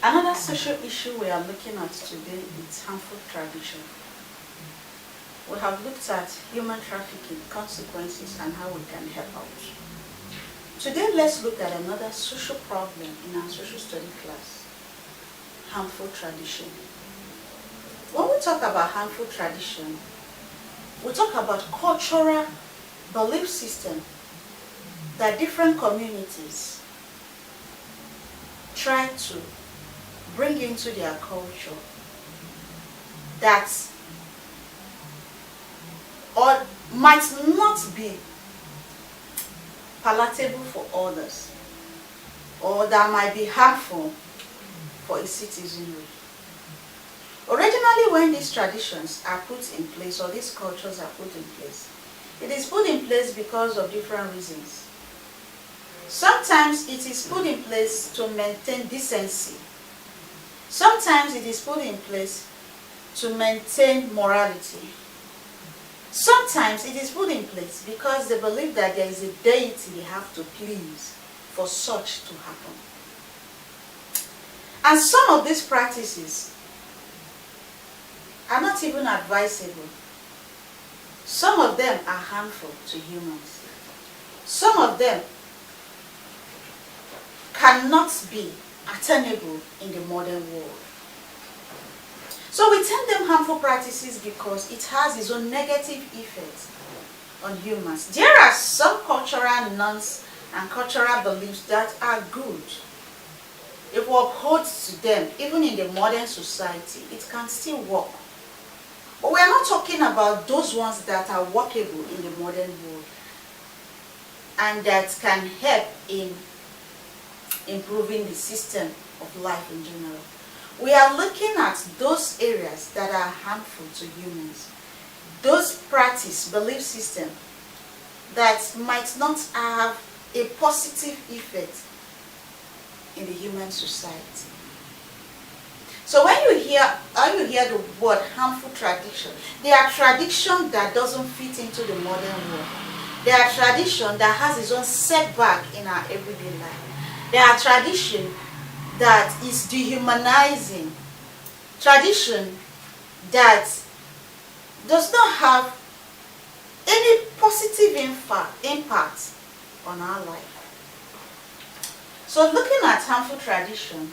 Another social issue we are looking at today is harmful tradition. We have looked at human trafficking, consequences, and how we can help out. Today, let's look at another social problem in our social study class, harmful tradition. When we talk about harmful tradition, we talk about cultural belief system that different communities try to bring into their culture that or might not be palatable for others, or that might be harmful for a citizenry. Originally, when these traditions are put in place, or these cultures are put in place, it is put in place because of different reasons. Sometimes it is put in place to maintain decency. Sometimes it is put in place to maintain morality. Sometimes it is put in place because they believe that there is a deity they have to please for such to happen. And some of these practices are not even advisable. Some of them are harmful to humans. Some of them cannot be attainable in the modern world. So we term them harmful practices because it has its own negative effects on humans. There are some cultural norms and cultural beliefs that are good. If we uphold to them, even in the modern society, it can still work. But we are not talking about those ones that are workable in the modern world and that can help in improving the system of life in general. We are looking at those areas that are harmful to humans, those practice, belief system that might not have a positive effect in the human society. So when you hear the word harmful tradition, they are tradition that doesn't fit into the modern world. They are tradition that has its own setback in our everyday life. They are tradition that is dehumanizing, tradition that does not have any positive impact on our life. So looking at harmful tradition,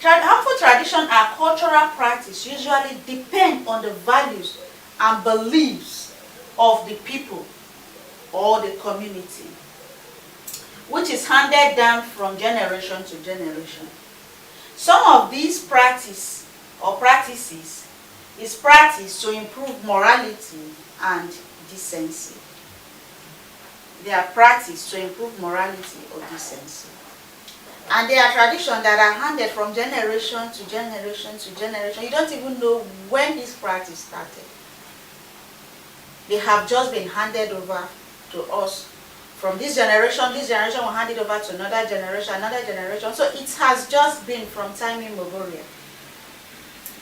harmful tradition are cultural practice usually depend on the values and beliefs of the people or the community, which is handed down from generation to generation. Some of these practices is practiced to improve morality and decency. They are practiced to improve morality or decency. And they are traditions that are handed from generation to generation to generation. You don't even know when this practice started. They have just been handed over to us. From this generation will hand it over to another generation. So it has just been from time immemorial.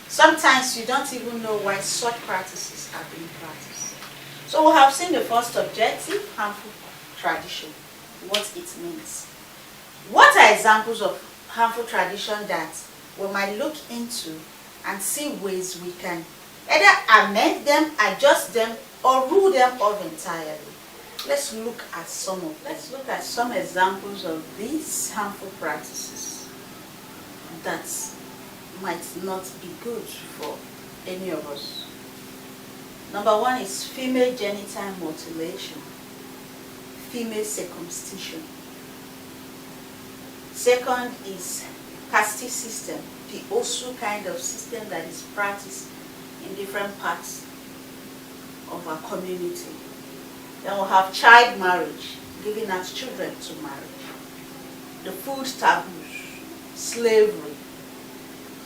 Sometimes you don't even know why such practices are being practiced. So we have seen the first objective, harmful tradition, what it means. What are examples of harmful tradition that we might look into and see ways we can either amend them, adjust them, or rule them off entirely? Let's look at some of them. Let's look at some examples of these harmful practices that might not be good for any of us. Number one is female genital mutilation, female circumcision. Second is caste system, the Osu kind of system that is practiced in different parts of our community. Then we'll have child marriage, giving out children to marriage. The food taboos, slavery,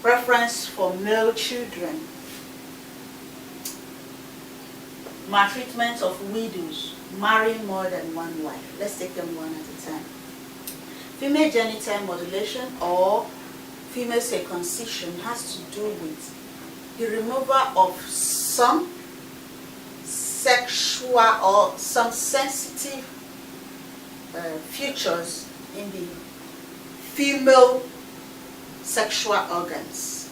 preference for male children, maltreatment of widows, marrying more than one wife. Let's take them one at a time. Female genital mutilation or female circumcision has to do with the removal of some sexual or some sensitive features in the female sexual organs.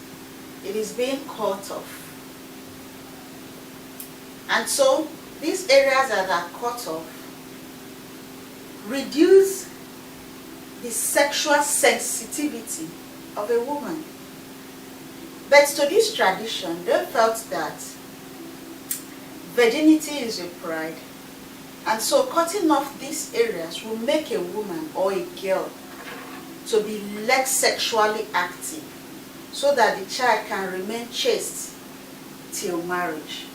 It is being cut off. And so these areas that are cut off reduce the sexual sensitivity of a woman. But to this tradition, they felt that virginity is a pride, and so cutting off these areas will make a woman or a girl to be less sexually active, so that the child can remain chaste till marriage.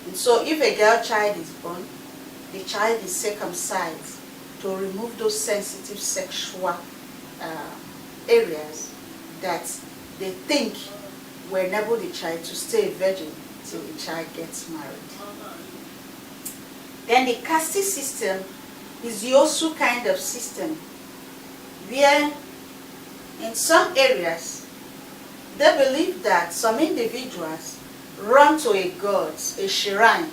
And so if a girl child is born, the child is circumcised to remove those sensitive sexual areas that they think will enable the child to stay a virgin till the child gets married. Then the caste system is the also kind of system where in some areas they believe that some individuals run to a god, a shrine,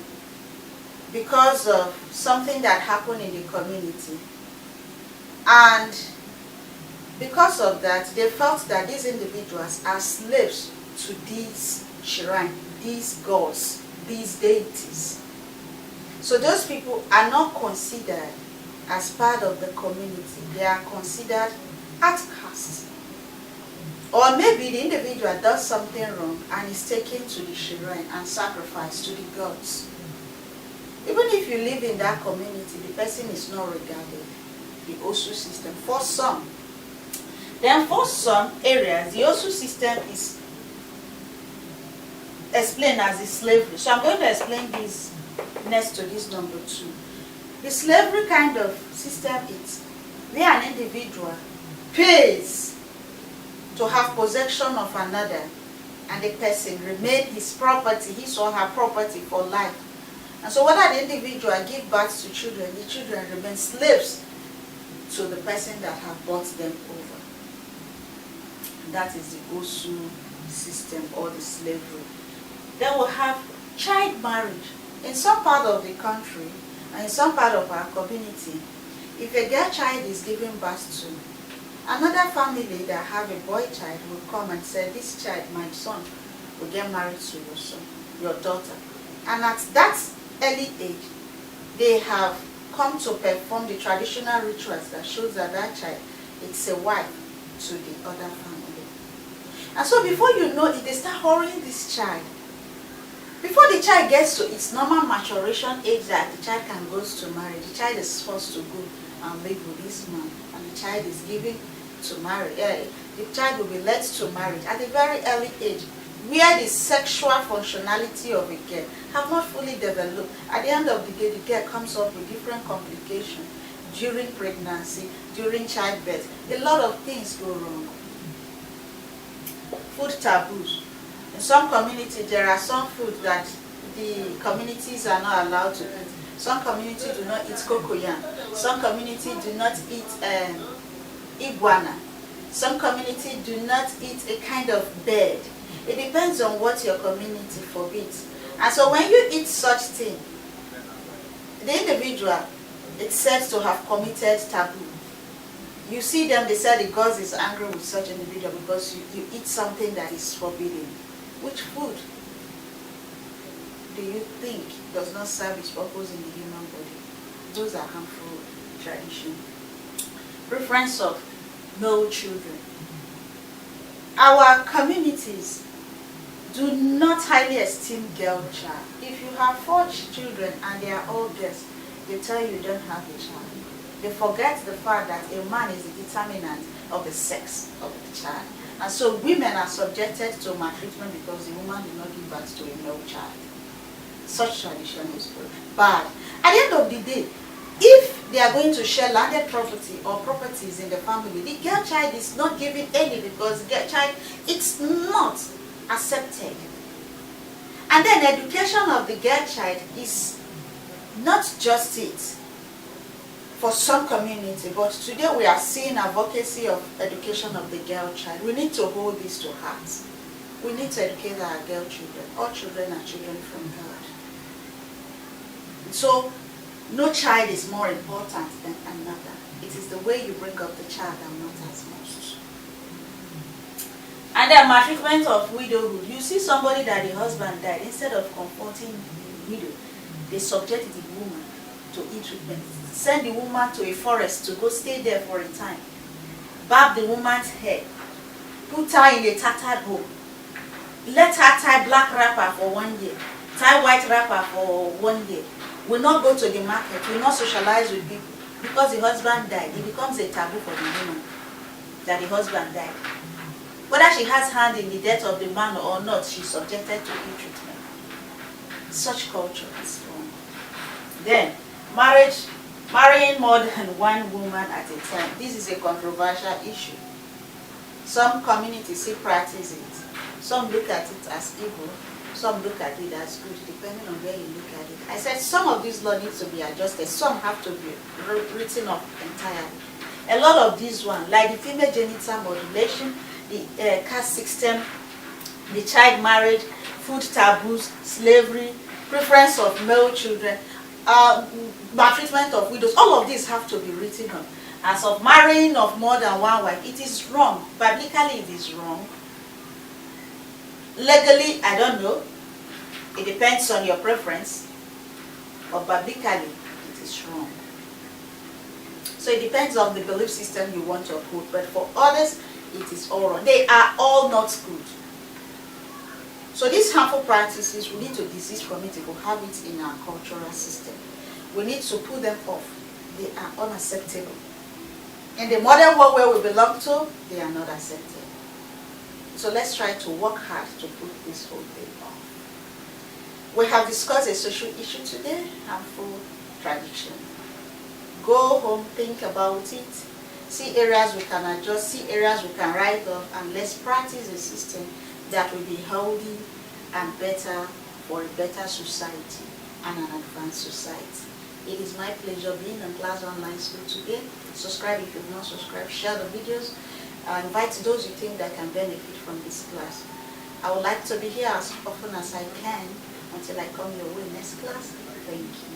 because of something that happened in the community. And because of that, they felt that these individuals are slaves to these shrine, these gods, these deities. So those people are not considered as part of the community. They are considered outcasts. Or maybe the individual does something wrong and is taken to the shrine and sacrificed to the gods. Even if you live in that community, the person is not regarded. The Osu system, for some. Then for some areas, the Osu system is explained as the slavery. So I'm going to explain this next to this number 2. The slavery kind of system is where an individual pays to have possession of another, and the person remain his property, his or her property for life. And so whether the individual give birth to children, the children remain slaves to the person that have bought them over. And that is the Osu system, or the slavery. Then we'll have child marriage. In some part of the country, and in some part of our community, if a girl child is given birth to, another family that have a boy child will come and say, this child, my son, will get married to your son, your daughter. And at that early age, they have come to perform the traditional rituals that shows that that child is a wife to the other family. And so before you know it, they start hurrying this child. Before the child gets to its normal maturation age that the child can go to marry, the child is forced to go and live with this man, and the child is given to marry. The child will be led to marriage at a very early age, where the sexual functionality of a girl have not fully developed. At the end of the day, the girl comes up with different complications during pregnancy, during childbirth. A lot of things go wrong. Food taboos. In some communities, there are some food that the communities are not allowed to eat. Some communities do not eat cocoyam. Some communities do not eat iguana. Some communities do not eat a kind of bird. It depends on what your community forbids. And so when you eat such thing, the individual is said to have committed taboo. You see them, they say the gods is angry with such an individual because you eat something that is forbidden. Which food do you think does not serve its purpose in the human body? Those are harmful traditions. Preference of male children. Our communities do not highly esteem girl child. If you have 4 children and they are all girls, they tell you don't have a child. They forget the fact that a man is the determinant of the sex of the child. And so women are subjected to maltreatment because the woman did not give birth to a male child. Such tradition is bad. At the end of the day, if they are going to share landed property or properties in the family, the girl child is not given any because the girl child, it's not accepted. And then education of the girl child is not just it for some community, but today we are seeing advocacy of education of the girl child. We need to hold this to heart. We need to educate our girl children. All children are children from God. So no child is more important than another. It is the way you bring up the child and not as much. And then maltreatment of widowhood. You see somebody that the husband died, instead of comforting the widow, they subject the woman to ill-treatment. Send the woman to a forest to go stay there for a time. Barb the woman's hair. Put her in a tattered home. Let her tie black wrapper for 1 year. Tie white wrapper for 1 year. Will not go to the market. Will not socialize with people. Because the husband died, it becomes a taboo for the woman that the husband died. Whether she has hand in the death of the man or not, she's subjected to ill treatment. Such culture is wrong. Then, marrying more than one woman at a time. This is a controversial issue. Some communities still practice it. Some look at it as evil. Some look at it as good, depending on where you look at it. I said some of these laws need to be adjusted. Some have to be written off entirely. A lot of these ones, like the female genital mutilation, the caste system, the child marriage, food taboos, slavery, preference of male children, maltreatment of widows, all of these have to be written on. As of marrying of more than one wife, it is wrong. Biblically, it is wrong. Legally, I don't know. It depends on your preference. But biblically, it is wrong. So it depends on the belief system you want to uphold. But for others, it is all wrong. They are all not good. So these harmful practices, we need to desist from it if we have it in our cultural system. We need to put them off. They are unacceptable. In the modern world where we belong to, they are not accepted. So let's try to work hard to put this whole thing off. We have discussed a social issue today, harmful tradition. Go home, think about it, see areas we can adjust, see areas we can write off, and let's practice a system that will be healthy and better for a better society and an advanced society. It is my pleasure being in Class Online School today. Subscribe if you've not subscribed, share the videos, invite those you think that can benefit from this class. I would like to be here as often as I can until I come your way next class. Thank you.